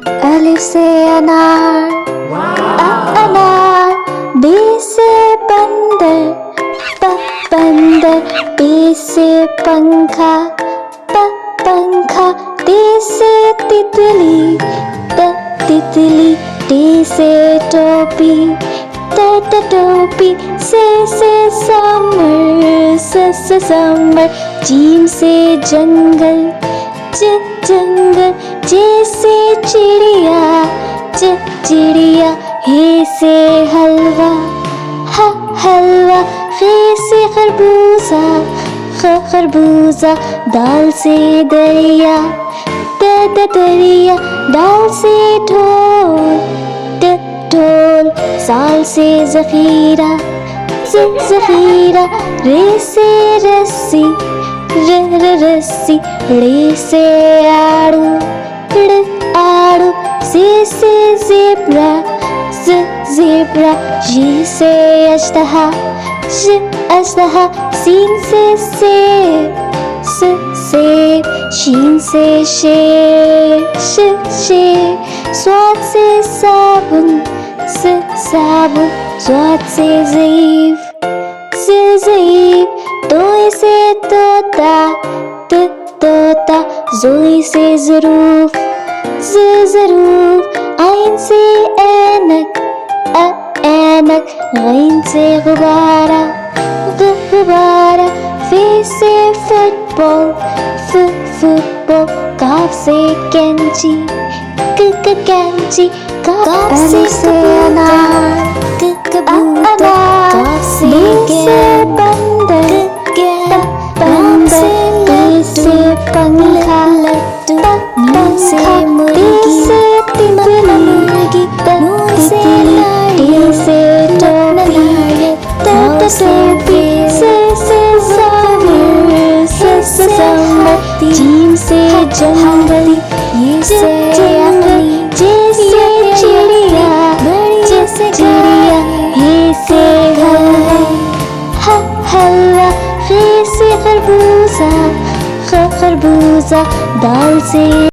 अलिफ से अनार, अनार। बे से बंदर, बंदर। पे से पंखा, पंखा। ते से तितली, तितली। टे से टोपी, टोपी। से समर, समर। जीम से जंगल, जंगल। जे से चिड़िया, चिड़िया। हे से हलवा, हलवा। खे से खरबूजा, खरबूजा। दाल से दरिया, दरिया। दाल से ढोल, ढोल। साल से ज़ख़ीरा, ज़ख़ीरा। रे से रस्सी, रस्सी। रे से आड़ू, आड़ू। से ज़ेब्रा, ज़ेब्रा। जी से अजदहा, अजदहा। सीन से सेब, सेब। शीन से शेर, शेर। स्वाद से साबुन, साबुन। स्वाद से ज़ईफ़, ज़ईफ़। तोय से तोता, तोता। ज़ोई से ज़रूफ़, ज़रूफ़। आइन से ऐनक, ऐनक। गैन से गुब्बारा, गुब्बारा। फे से फुटबॉल, फुटबॉल। काफ से कैंची, कैंची। काफ से अनार, कबूतर। काफ से बंदर, बंदर। पे से पंखा, नीम से मुर्गी, तितली, तितली। टे से टोपी, टोपी। से समर, जीम से जंगल। ये से अमली। जे से चिड़िया, जैसे चिड़िया। हे से हलवा, हलवा। खे से खरबूजा, खरबूजा। दाल से